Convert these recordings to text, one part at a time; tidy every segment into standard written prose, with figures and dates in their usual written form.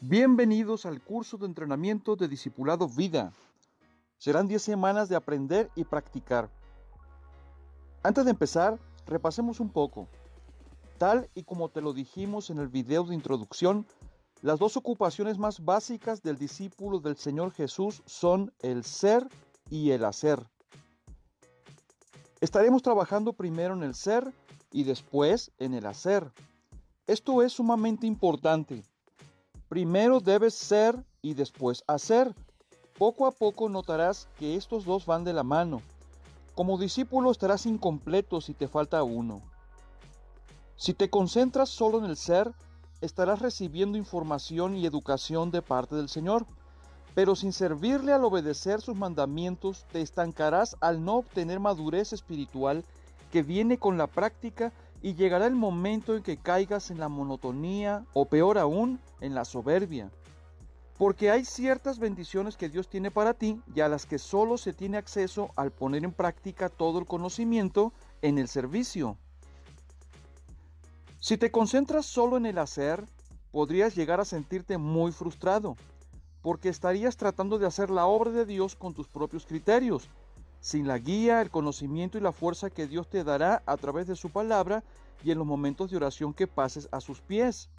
Bienvenidos al curso de entrenamiento de Discipulado Vida. Serán 10 semanas de aprender y practicar. Antes de empezar, repasemos un poco. Tal y como te lo dijimos en el video de introducción, las dos ocupaciones más básicas del discípulo del Señor Jesús son el ser y el hacer. Estaremos trabajando primero en el ser y después en el hacer. Esto es sumamente importante. Primero debes ser y después hacer. Poco a poco notarás que estos dos van de la mano. Como discípulo estarás incompleto si te falta uno. Si te concentras solo en el ser, estarás recibiendo información y educación de parte del Señor. Pero sin servirle al obedecer sus mandamientos, te estancarás al no obtener madurez espiritual que viene con la práctica, y llegará el momento en que caigas en la monotonía o peor aún, en la soberbia. Porque hay ciertas bendiciones que Dios tiene para ti y a las que solo se tiene acceso al poner en práctica todo el conocimiento en el servicio. Si te concentras solo en el hacer, podrías llegar a sentirte muy frustrado, porque estarías tratando de hacer la obra de Dios con tus propios criterios, sin la guía, el conocimiento y la fuerza que Dios te dará a través de su palabra y en los momentos de oración que pases a sus pies.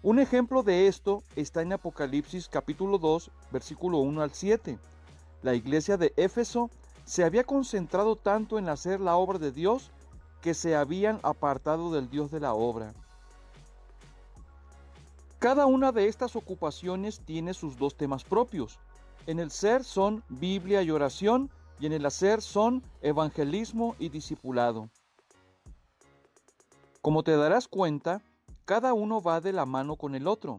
Un ejemplo de esto está en Apocalipsis capítulo 2, versículo 1 al 7. La iglesia de Éfeso se había concentrado tanto en hacer la obra de Dios que se habían apartado del Dios de la obra. Cada una de estas ocupaciones tiene sus dos temas propios. En el ser son Biblia y oración, y en el hacer son evangelismo y discipulado. Como te darás cuenta, cada uno va de la mano con el otro.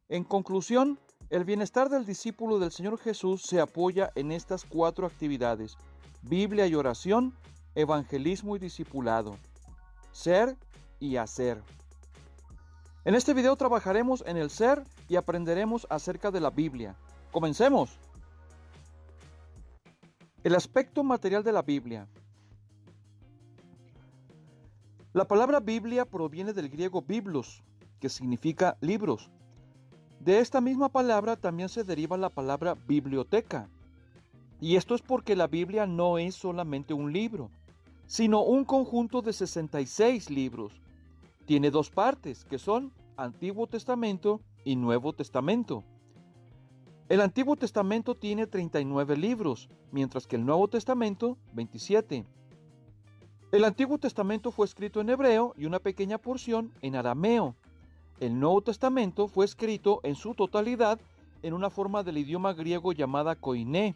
En conclusión, el bienestar del discípulo del Señor Jesús se apoya en estas cuatro actividades: Biblia y oración, evangelismo y discipulado, ser y hacer. En este video trabajaremos en el ser y aprenderemos acerca de la Biblia. ¡Comencemos! El aspecto material de la Biblia. La palabra Biblia proviene del griego biblos, que significa libros. De esta misma palabra también se deriva la palabra biblioteca. Y esto es porque la Biblia no es solamente un libro, sino un conjunto de 66 libros. Tiene dos partes, que son Antiguo Testamento y Nuevo Testamento. El Antiguo Testamento tiene 39 libros, mientras que el Nuevo Testamento, 27. El Antiguo Testamento fue escrito en hebreo y una pequeña porción en arameo. El Nuevo Testamento fue escrito en su totalidad en una forma del idioma griego llamada koiné.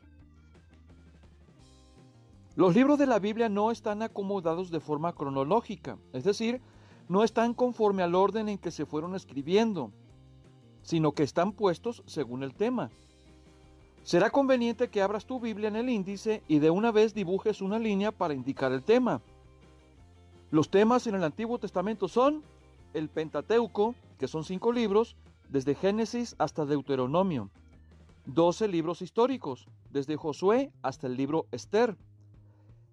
Los libros de la Biblia no están acomodados de forma cronológica, es decir, no están conforme al orden en que se fueron escribiendo, sino que están puestos según el tema. Será conveniente que abras tu Biblia en el índice y de una vez dibujes una línea para indicar el tema. Los temas en el Antiguo Testamento son el Pentateuco, que son 5 libros, desde Génesis hasta Deuteronomio, 12 libros históricos, desde Josué hasta el libro Esther,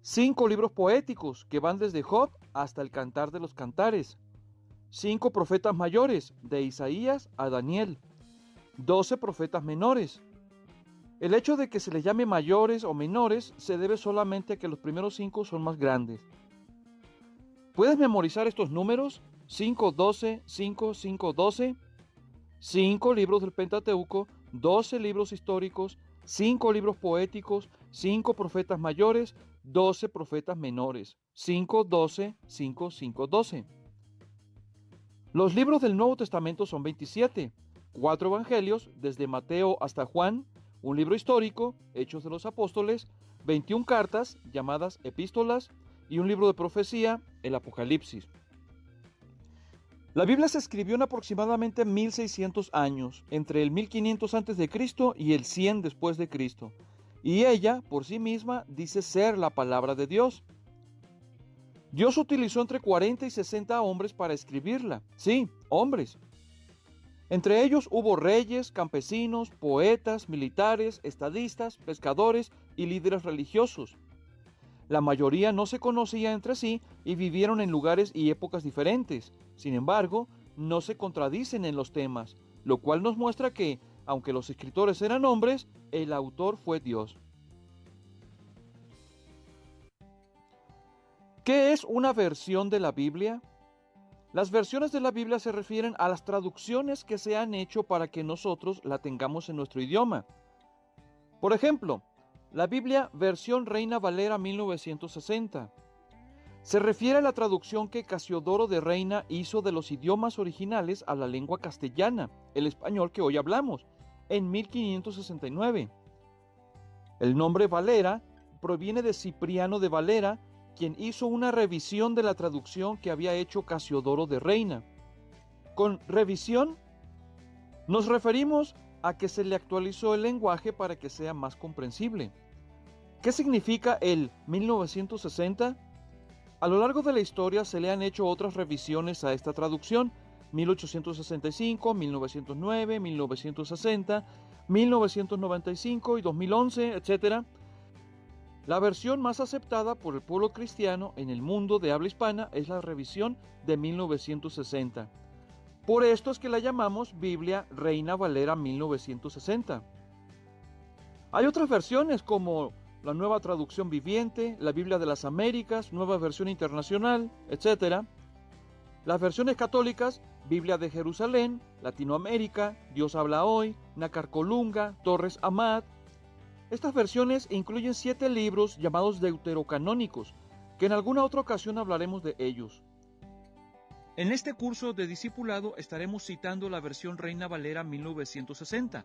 5 libros poéticos, que van desde Job hasta el Cantar de los Cantares, 5 profetas mayores, de Isaías a Daniel, 12 profetas menores. El hecho de que se les llame mayores o menores se debe solamente a que los primeros 5 son más grandes. ¿Puedes memorizar estos números? 5, 12, 5, 5, 12. 5 libros del Pentateuco, 12 libros históricos, 5 libros poéticos, 5 profetas mayores, 12 profetas menores. 5, 12, 5, 5, 12. Los libros del Nuevo Testamento son 27. 4 evangelios, desde Mateo hasta Juan, un libro histórico, Hechos de los Apóstoles, 21 cartas, llamadas epístolas, y un libro de profecía, el Apocalipsis. La Biblia se escribió en aproximadamente 1600 años, entre el 1500 a.C. y el 100 después de Cristo, y ella, por sí misma, dice ser la palabra de Dios. Dios utilizó entre 40 y 60 hombres para escribirla. Sí, hombres. Entre ellos hubo reyes, campesinos, poetas, militares, estadistas, pescadores y líderes religiosos. La mayoría no se conocía entre sí y vivieron en lugares y épocas diferentes. Sin embargo, no se contradicen en los temas, lo cual nos muestra que, aunque los escritores eran hombres, el autor fue Dios. ¿Qué es una versión de la Biblia? Las versiones de la Biblia se refieren a las traducciones que se han hecho para que nosotros la tengamos en nuestro idioma. Por ejemplo, la Biblia versión Reina Valera 1960 se refiere a la traducción que Casiodoro de Reina hizo de los idiomas originales a la lengua castellana, el español que hoy hablamos, en 1569. El nombre Valera proviene de Cipriano de Valera, quien hizo una revisión de la traducción que había hecho Casiodoro de Reina. Con revisión nos referimos a que se le actualizó el lenguaje para que sea más comprensible. ¿Qué significa el 1960? A lo largo de la historia se le han hecho otras revisiones a esta traducción: 1865, 1909, 1960, 1995 y 2011, etc. La versión más aceptada por el pueblo cristiano en el mundo de habla hispana es la revisión de 1960. Por esto es que la llamamos Biblia Reina Valera 1960. Hay otras versiones como la Nueva Traducción Viviente, la Biblia de las Américas, Nueva Versión Internacional, etc. Las versiones católicas: Biblia de Jerusalén, Latinoamérica, Dios habla hoy, Nácar Colunga, Torres Amat. Estas versiones incluyen 7 libros llamados deuterocanónicos, que en alguna otra ocasión hablaremos de ellos. En este curso de discipulado estaremos citando la versión Reina Valera 1960,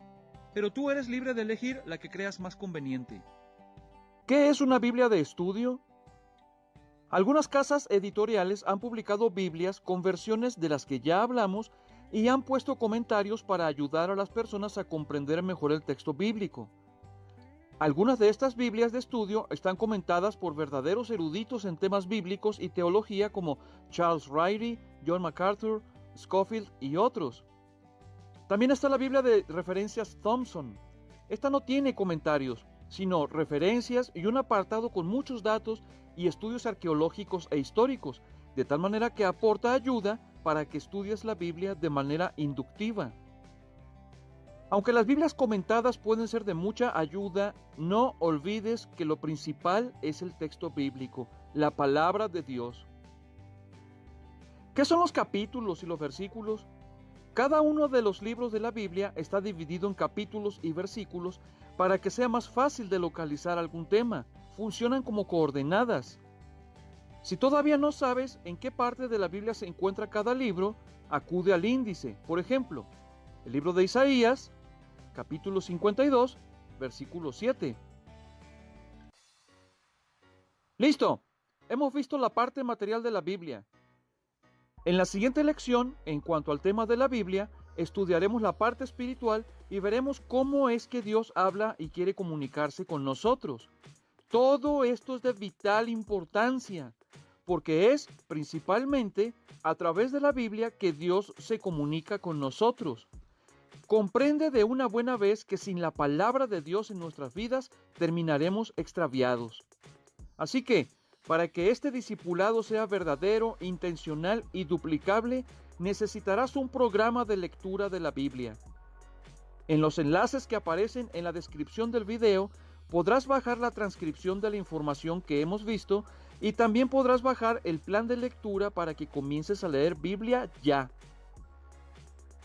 pero tú eres libre de elegir la que creas más conveniente. ¿Qué es una Biblia de estudio? Algunas casas editoriales han publicado Biblias con versiones de las que ya hablamos y han puesto comentarios para ayudar a las personas a comprender mejor el texto bíblico. Algunas de estas Biblias de estudio están comentadas por verdaderos eruditos en temas bíblicos y teología como Charles Ryrie, John MacArthur, Scofield y otros. También está la Biblia de referencias Thompson. Esta no tiene comentarios, sino referencias y un apartado con muchos datos y estudios arqueológicos e históricos, de tal manera que aporta ayuda para que estudies la Biblia de manera inductiva. Aunque las Biblias comentadas pueden ser de mucha ayuda, no olvides que lo principal es el texto bíblico, la palabra de Dios. ¿Qué son los capítulos y los versículos? Cada uno de los libros de la Biblia está dividido en capítulos y versículos para que sea más fácil de localizar algún tema. Funcionan como coordenadas. Si todavía no sabes en qué parte de la Biblia se encuentra cada libro, acude al índice. Por ejemplo, el libro de Isaías, capítulo 52, versículo 7. ¡Listo! Hemos visto la parte material de la Biblia. En la siguiente lección, en cuanto al tema de la Biblia, estudiaremos la parte espiritual y veremos cómo es que Dios habla y quiere comunicarse con nosotros. Todo esto es de vital importancia, porque es principalmente a través de la Biblia que Dios se comunica con nosotros. Comprende de una buena vez que sin la palabra de Dios en nuestras vidas terminaremos extraviados. Así que, para que este discipulado sea verdadero, intencional y duplicable, necesitarás un programa de lectura de la Biblia. En los enlaces que aparecen en la descripción del video, podrás bajar la transcripción de la información que hemos visto y también podrás bajar el plan de lectura para que comiences a leer Biblia ya.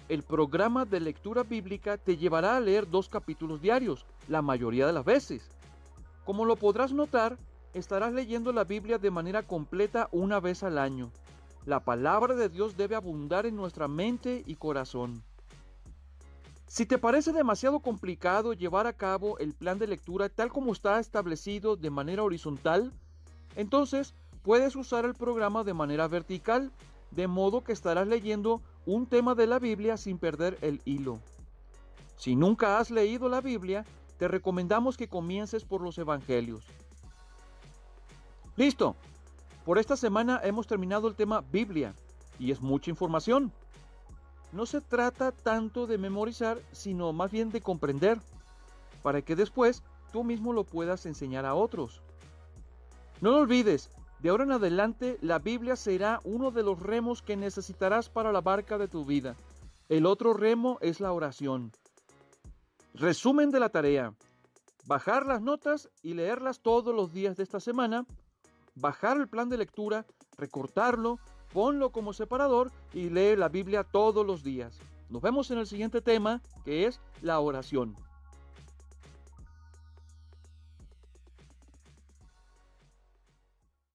El programa de lectura bíblica te llevará a leer 2 capítulos diarios, la mayoría de las veces. Como lo podrás notar, estarás leyendo la Biblia de manera completa una vez al año. La palabra de Dios debe abundar en nuestra mente y corazón. Si te parece demasiado complicado llevar a cabo el plan de lectura tal como está establecido de manera horizontal, entonces puedes usar el programa de manera vertical, de modo que estarás leyendo un tema de la Biblia sin perder el hilo. Si nunca has leído la Biblia, te recomendamos que comiences por los Evangelios. ¡Listo! Por esta semana hemos terminado el tema Biblia, y es mucha información. No se trata tanto de memorizar, sino más bien de comprender, para que después tú mismo lo puedas enseñar a otros. No lo olvides, de ahora en adelante la Biblia será uno de los remos que necesitarás para la barca de tu vida. El otro remo es la oración. Resumen de la tarea: bajar las notas y leerlas todos los días de esta semana, bajar el plan de lectura, recortarlo, ponlo como separador y lee la Biblia todos los días. Nos vemos en el siguiente tema, que es la oración.